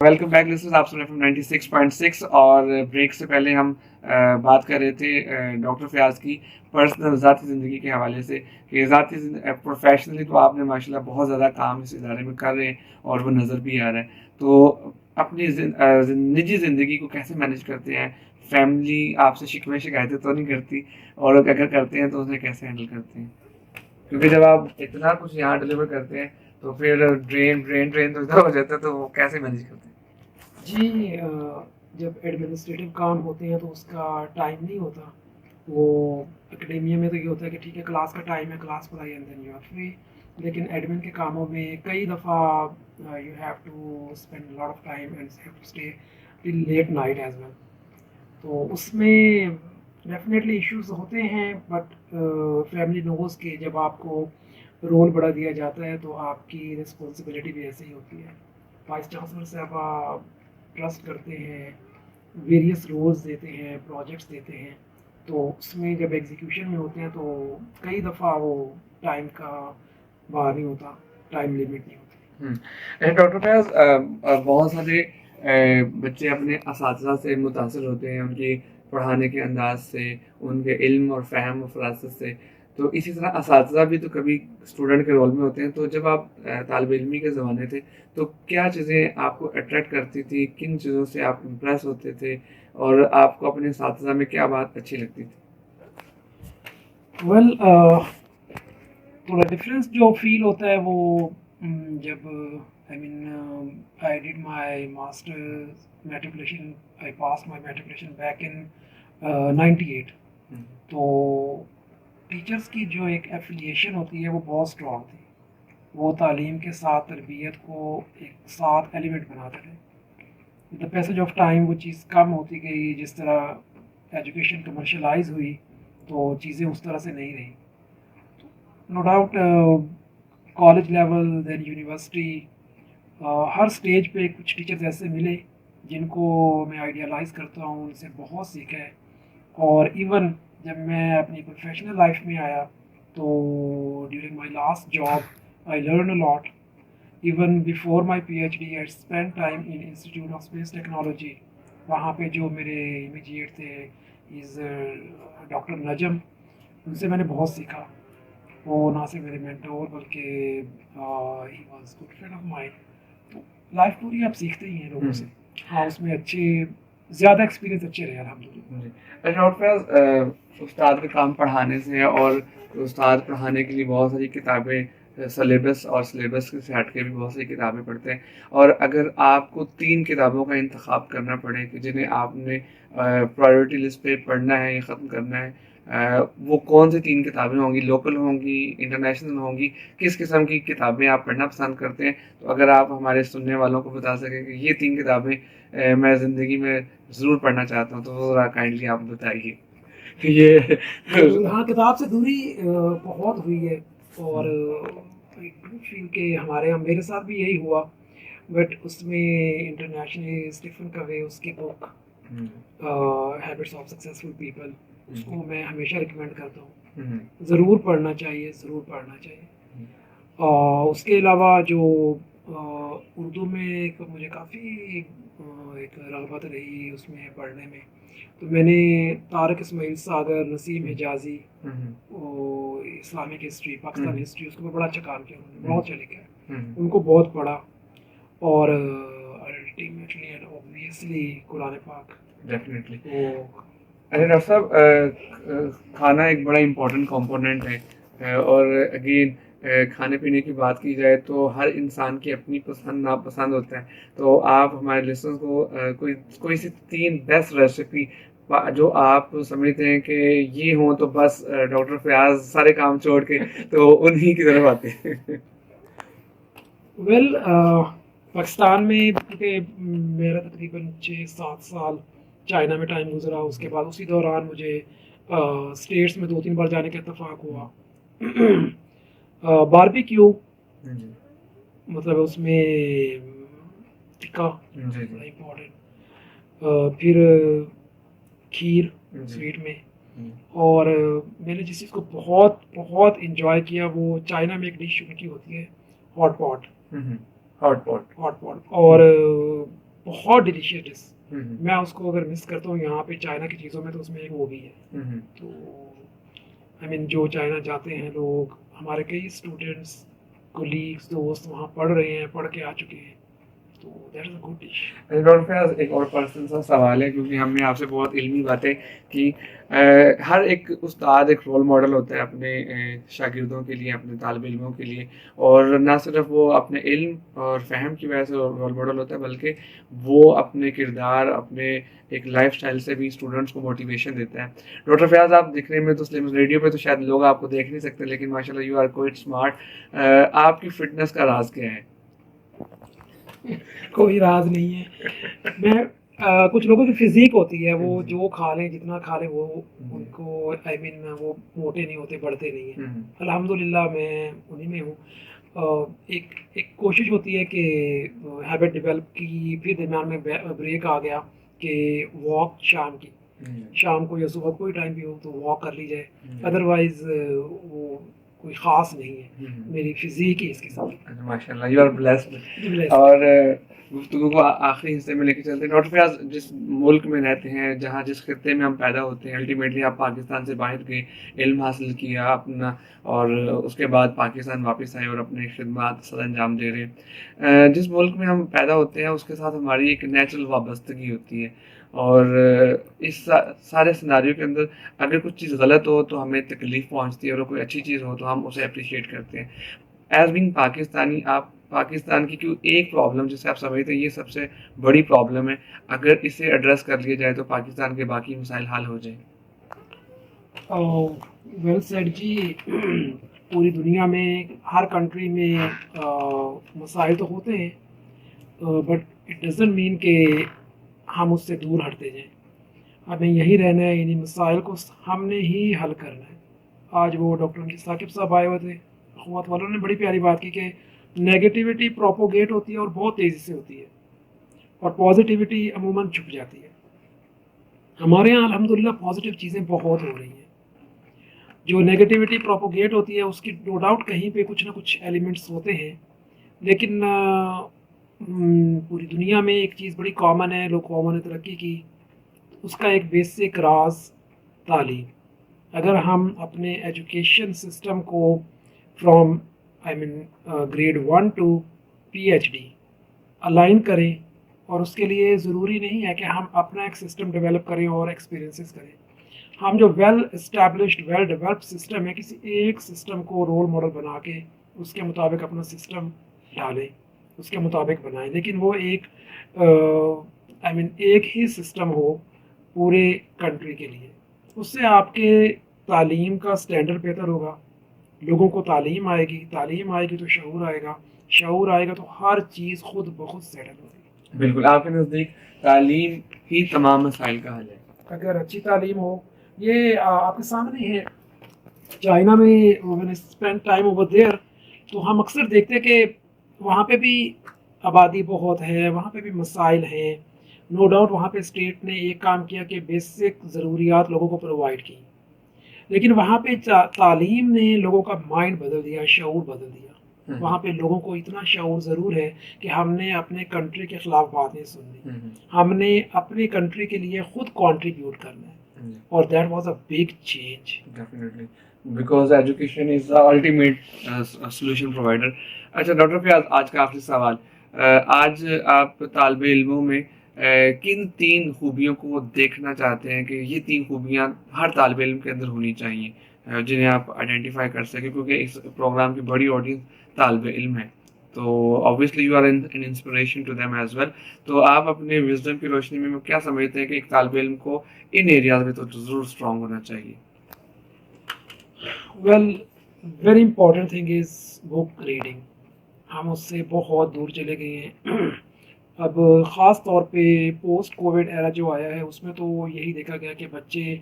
Welcome back listeners, आप सुन रहे हैं 96.6। और ब्रेक से पहले हम बात कर रहे थे डॉक्टर फयाज की पर्सनल ज़ाती ज़िंदगी के हवाले से कि ज़ाती प्रोफेशनली तो आपने माशाल्लाह बहुत ज़्यादा काम इस इदारे में कर रहे हैं और वो नज़र भी आ रहा है। तो अपनी निजी ज़िंदगी को कैसे मैनेज करते हैं? फैमिली आपसे शिकवे शिकायतें तो नहीं करती, और अगर करते हैं तो उन्हें कैसे हैंडल करते हैं? क्योंकि जब आप इतना कुछ यहाँ डिलीवर करते हैं तो फिर ड्रेन ड्रेन ड्रेन तो इतना हो जाता है, तो वो कैसे मैनेज करते हैं? जी जब एडमिनिस्ट्रेटिव काम होते हैं तो उसका टाइम नहीं होता। वो एकेडेमिया में तो ये होता है कि ठीक है, क्लास का टाइम है, क्लास पढ़ाई and then you are free. लेकिन एडमिन के कामों में कई दफ़ा you have to spend lot of time and have to stay till late night as well. तो उसमें डेफिनेटली इश्यूज होते हैं, बट फैमिली नोज के जब आपको रोल बड़ा दिया जाता है तो आपकी रिस्पॉन्सिबिलिटी भी ऐसे ही होती है। वाइस चांसलर से आप ट्रस्ट करते हैं, वेरियस रोल्स देते हैं, प्रोजेक्ट्स देते हैं। तो उसमें जब एग्जीक्यूशन में होते हैं तो कई दफ़ा वो टाइम का बाहर नहीं होता, टाइम लिमिट नहीं होती। डॉक्टर फैज, बहुत सारे बच्चे अपने असातिज़ा से मुतासर होते हैं, उनके पढ़ाने के अंदाज से, उनके इल्म और फ़हम और फ़रासत से। तो इसी तरह असातिज़ा भी तो कभी स्टूडेंट के रोल में होते हैं। तो जब आप तालिब इल्मी के ज़माने थे, तो क्या चीज़ें आपको अट्रैक्ट करती थी? किन चीज़ों से आप इम्प्रेस होते थे? और आपको अपने असातिज़ा में क्या बात अच्छी लगती थी? वेल थोड़ा डिफरेंस जो फील होता है वो जब I mean I did my masters matriculation, I pass my matriculation back in 98। हुँ, तो टीचर्स की जो एक एफिलिएशन होती है वो बहुत स्ट्रॉन्ग थी। वो तालीम के साथ तरबियत को एक साथ एलिमेंट बनाते थे। With the passage of time वो चीज़ कम होती गई, जिस तरह एजुकेशन कमर्शलाइज हुई तो चीज़ें उस तरह से नहीं रही। No doubt college level then university, हर स्टेज पे कुछ टीचर्स ऐसे मिले जिनको मैं आइडियलाइज करता हूँ, उनसे बहुत सीखा है। और इवन जब मैं अपनी प्रोफेशनल लाइफ में आया तो during my last job I learn a lot. Even before my PhD I spend time in institute of space technology. वहाँ पे जो मेरे इमीडिएट थे इज़ डॉक्टर नजम, उनसे मैंने बहुत सीखा। वो ना सिर्फ मेरे मेंटोर बल्कि he was good friend of mine. तो लाइफ पूरी आप सीखते ही हैं लोगों हुँ। से। हाँ, उसमें अच्छे ज़्यादा एक्सपीरियंस अच्छे रहे अल्हम्दुलिल्लाह। जी। अच्छा, और फिर उस्ताद का काम पढ़ाने से है, और उस्ताद पढ़ाने के लिए बहुत सारी किताबें, सिलेबस और सिलेबस से हट के भी बहुत सारी किताबें पढ़ते हैं। और अगर आपको 3 किताबों का इंतखाब करना पड़े कि जिन्हें आपने प्रायोरिटी लिस्ट पे पढ़ना है या ख़त्म करना है, वो कौन-सी 3 किताबें होंगी? लोकल होंगी, इंटरनेशनल होंगी? किस किस्म की किताबें आप पढ़ना पसंद करते हैं? तो अगर आप हमारे सुनने वालों को बता सकें कि ये 3 किताबें मैं ज़िंदगी में ज़रूर पढ़ना चाहता हूँ, तो वो ज़रा काइंडली आप बताइए। ये ज़रूर, हाँ, किताब से दूरी बहुत हुई है। और हुँ, आई डू फील कि हमारे यहाँ मेरे साथ भी यही हुआ। बट उसमें इंटरनेशनली स्टीफन कवे, उसकी बुक हुँ, हैबिट्स ऑफ सक्सेसफुल पीपल, हुँ, उसको मैं हमेशा रिकमेंड करता हूँ। हुँ, ज़रूर पढ़ना चाहिए, ज़रूर पढ़ना चाहिए। हुँ, उसके अलावा जो उर्दू में एक मुझे काफ़ी एक रग़बत रही उसमें पढ़ने में, तो मैंने तारिक इस्माइल सागर, नसीम हुँ, हिजाज़ी, हुँ, वो इस्लामिक हिस्ट्री, हुँ, पाकिस्तानी हिस्ट्री, उसके ऊपर बड़ा अच्छा काम किया उन्होंने, हुँ, बहुत अच्छा लिखा है। हुँ, उनको बहुत पढ़ा। और अल्टीमेटली एंड ऑब्वियसली कुरान पाक। डेफ़िनिटली। वो अच्छा डॉक्टर साहब, खाना एक बड़ा इम्पोर्टेंट कंपोनेंट है। और अगेन, खाने-पीने की बात की जाए तो हर इंसान की अपनी पसंद नापसंद होता है। तो आप हमारे लिसनर्स को कोई कोई सी 3 बेस्ट रेसिपी जो आप समझते हैं कि ये हों तो बस डॉक्टर फयाज़ सारे काम छोड़ के तो उन्हीं की तरफ आते हैं। वेल पाकिस्तान में क्योंकि मेरा तकरीबन 6-7 साल चाइना में टाइम गुजरा, उसके बाद उसी दौरान मुझे स्टेट्स में 2-3 बार जाने का इत्तेफाक हुँ, हुआ। बारबेक्यू, जी। मतलब उसमें टिक्का जी, जी। बड़ा इम्पोर्टेंट। फिर खीर जी। स्वीट में। हुँ, और मैंने जिस चीज़ को बहुत बहुत इंजॉय किया वो चाइना में एक डिश उनकी होती है, हॉट पॉट। हुँ, हुँ। Hot pot. हॉट पॉट और हुँ, बहुत डिलीशियस डिश, हम्म, मैं उसको अगर मिस करता हूँ यहाँ पे चाइना की चीज़ों में, तो उसमें एक वो भी है। हम्म, तो आई मीन जो चाइना जाते हैं लोग, हमारे कई स्टूडेंट्स, कोलीग्स, दोस्त वहाँ पढ़ रहे हैं, पढ़ के आ चुके हैं, तो that is a good dish. Doctor Fayaz, एक और पर्सनल सा सवाल है, क्योंकि हमने आपसे बहुत इल्मी बातें की। हर एक उस्ताद एक रोल मॉडल होता है अपने शागिर्दों के लिए, अपने तालिब इल्मों के लिए। और ना सिर्फ वो अपने इल्म और फ़हम की वजह से रोल मॉडल होता है, बल्कि वो अपने किरदार, अपने एक लाइफ स्टाइल से भी स्टूडेंट्स को मोटिवेशन देता है। डॉक्टर फयाज, आप दिखने में तो स्लिम, रेडियो पे तो शायद लोग आपको देख नहीं सकते, लेकिन माशाल्लाह यू आर क्वाइट स्मार्ट। आपकी फिटनेस का राज क्या है? कोई राज नहीं है। मैं कुछ लोगों की फिजिक होती है, वो हम्म, जो खा लें, जितना खा लें, वो हम्म, उनको आई मीन वो मोटे नहीं होते, बढ़ते नहीं हैं। हम्म, अल्हम्दुलिल्लाह मैं उन्हीं में हूँ। एक एक कोशिश होती है कि हैबिट डेवलप की, फिर दरम्यान में ब्रेक आ गया कि वॉक शाम की, हम्म, शाम को या सुबह कोई टाइम भी हो तो वॉक कर ली जाए। हम्म, अदरवाइज वो कोई ख़ास नहीं है, हम्म। मेरी फिजिक ही इसके साथ। अच्छा, माशाल्लाह, यू आर ब्लेस्ड। जी ब्लेस्ड। और गुफ्तगू को आखिरी हिस्से में लेके चलते हैं। डॉक्टर फयाज, जिस मुल्क में रहते हैं, जहाँ जिस खत्ते में हम पैदा होते हैं, अल्टीमेटली आप पाकिस्तान से बाहर गए, इल्म हासिल किया अपना, और उसके बाद पाकिस्तान वापस आए और अपने खिदमत सर अंजाम दे रहे हैं। जिस मुल्क में हम पैदा होते हैं, उसके साथ हमारी एक नेचुरल वाबस्तगी होती है। और इस सारे सिनारियों के अंदर अगर कुछ चीज़ गलत हो तो हमें तकलीफ पहुंचती है, और कोई अच्छी चीज़ हो तो हम उसे अप्रिशिएट करते हैं। एज बीइंग पाकिस्तानी, आप पाकिस्तान की क्यों एक प्रॉब्लम जिसे आप समझते हैं ये सबसे बड़ी प्रॉब्लम है, अगर इसे एड्रेस कर लिया जाए तो पाकिस्तान के बाकी मसाइल हल हो जाए? वेल सेड जी। पूरी दुनिया में, हर कंट्री में मसाइल तो होते हैं, बट इट डजंट मीन कि हम उससे दूर हटते जाएं। हमें यही रहना है, इन्हीं मसाइल को हमने ही हल करना है। आज वो डॉक्टर साकिब साहब आए हुए थे, अखवात वालों ने बड़ी प्यारी बात की कि नेगेटिविटी प्रोपोगेट होती है और बहुत तेज़ी से होती है, और पॉजिटिविटी अमूमन छुप जाती है। हमारे यहाँ अल्हम्दुलिल्लाह पॉजिटिव चीज़ें बहुत हो रही हैं। जो नेगेटिविटी प्रोपोगेट होती है उसकी नो डाउट कहीं पे कुछ ना कुछ एलिमेंट्स होते हैं, लेकिन पूरी दुनिया में एक चीज़ बड़ी कॉमन है, लोग कॉमन ने तरक्की की, उसका एक बेसिक राज तालीम। अगर हम अपने एजुकेशन सिस्टम को from I mean grade 1 to PhD align करें, और उसके लिए ज़रूरी नहीं है कि हम अपना एक सिस्टम डेवलप करें और एक्सपीरियंसेस करें। हम जो well established, well developed system है, किसी एक सिस्टम को रोल मॉडल बना के उसके मुताबिक अपना सिस्टम डालें, उसके मुताबिक बनाएं, लेकिन वो एक आई मीन एक ही सिस्टम हो पूरे कंट्री के लिए। उससे आपके तालीम का स्टैंडर्ड बेहतर होगा, लोगों को तालीम आएगी तो शऊर आएगा, शऊर आएगा तो हर चीज़ खुद ब खुद सेटल होगी। बिल्कुल, आपके नज़दीक तालीम ही तमाम मसाइल का हल है? अगर अच्छी तालीम हो, ये आपके सामने है। चाइना में मैंने स्पेंड टाइम ओवर देयर, तो हम अक्सर देखते हैं कि वहाँ पे भी आबादी बहुत है, वहाँ पे भी मसाइल हैं। नो डाउट वहाँ पे स्टेट ने एक काम किया कि बेसिक ज़रूरियात लोगों को प्रोवाइड की, लेकिन वहाँ पे तालीम ने लोगों का माइंड बदल दिया, शऊर बदल दिया। हम्म, वहाँ पे लोगों को इतना शऊर ज़रूर है कि हमने अपने कंट्री के ख़िलाफ़ बात नहीं सुननी, हम्म, हमने अपनी कंट्री के लिए खुद कंट्रीब्यूट करना है, हम्म, और that was a big change. Definitely, because education is the ultimate solution provider. अच्छा डॉक्टर फयाज, आज का आखिरी सवाल। आज आप तालिब इल्मों में किन 3 खूबियों को देखना चाहते हैं कि ये 3 खूबियाँ हर तालिब इल्म के अंदर होनी चाहिए, जिन्हें आप आइडेंटिफाई कर सकें, क्योंकि इस प्रोग्राम की बड़ी ऑडियंस तालिब इल्म है, तो obviously you are an inspiration to them as well. तो आप अपने विजडम की रोशनी में क्या समझते हैं कि एक तालिब इल्म को इन एरियाज में तो ज़रूर स्ट्रांग होना चाहिए? Well, very important thing is book reading. हम उससे बहुत दूर चले गए हैं। अब ख़ास तौर पे पोस्ट कोविड एरा जो आया है, उसमें तो यही देखा गया कि बच्चे,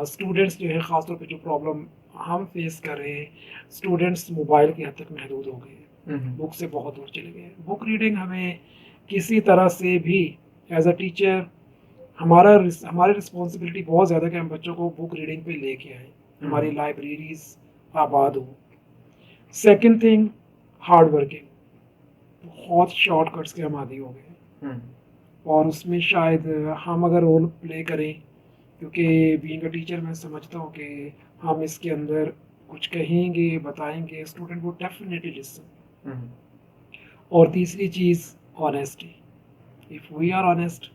स्टूडेंट्स जो हैं, ख़ास तौर पे जो प्रॉब्लम हम फेस कर रहे हैं, स्टूडेंट्स मोबाइल की हद तक महदूद हो गए हैं, बुक से बहुत दूर चले गए हैं। बुक रीडिंग हमें किसी तरह से भी एज अ टीचर, हमारी रिस्पॉन्सिबिलिटी बहुत ज़्यादा कि हम बच्चों को बुक रीडिंग पे लेके आएँ, हमारी लाइब्रेरीज आबाद हो। Second thing, hard working. बहुत शॉर्टकट्स के हम आदी हो गए हैं। और उसमें शायद हम अगर रोल प्ले करें, क्योंकि बीइंग अ टीचर मैं समझता हूँ कि हम इसके अंदर कुछ कहेंगे, बताएंगे, स्टूडेंट वो डेफिनेटली लिसन। हम्म, और तीसरी चीज़, honesty. If we are honest,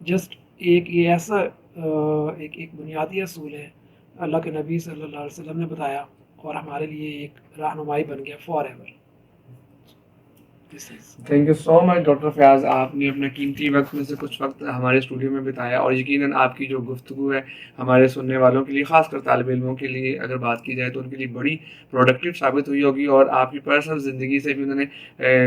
just एक ये ऐसा एक एक बुनियादी असूल है, अल्लाह के नबी सल्लल्लाहु अलैहि वसल्लम ने बताया और हमारे लिए एक रहनुमाई बन गया forever. This is thank you so much doctor Fayaz, आपने अपना कीमती वक्त में से कुछ वक्त हमारे स्टूडियो में बिताया और यकीनन आपकी जो गुफ्तगू है हमारे सुनने वालों के लिए, खासकर तालिब इल्मों के लिए अगर बात की जाए तो उनके लिए बड़ी प्रोडक्टिव साबित हुई होगी और आपकी पर्सनल ज़िंदगी से भी उन्होंने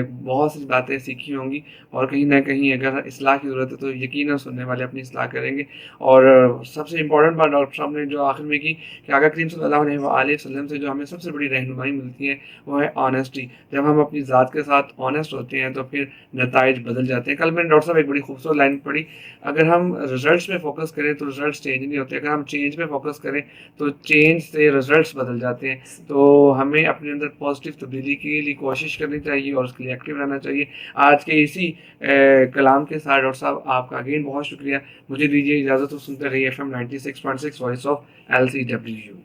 बहुत सी बातें सीखी होंगी और कहीं ना कहीं अगर इस्लाह की ज़रूरत है तो यकीनन सुनने वाले अपनी इस्लाह करेंगे। और सबसे इम्पोर्टेंट बात डॉक्टर साहब ने जो आखिर में की कि आका करीम सल्लल्लाहु अलैहि वसल्लम से जो हमें सबसे बड़ी रहनुमाई मिलती है वो है ऑनेस्टी। जब हम अपनी ज़ात के साथ ऑनेस्ट होते हैं तो फिर नताइज बदल जाते हैं। कल मैंने डॉक्टर साहब एक बड़ी खूबसूरत लाइन पढ़ी, अगर हम रिजल्ट्स पे फोकस करें तो रिजल्ट्स चेंज नहीं होते, अगर हम चेंज पे फोकस करें तो चेंज से रिजल्ट्स बदल जाते हैं। तो हमें अपने अंदर पॉजिटिव तब्दीली के लिए कोशिश करनी चाहिए और उसके लिए एक्टिव रहना चाहिए। आज के इसी कलाम के साथ डॉक्टर साहब आपका अगेन बहुत शुक्रिया। मुझे दीजिए इजाज़त, तो सुनते रहिए FM 96.6 वॉइस ऑफ LCW।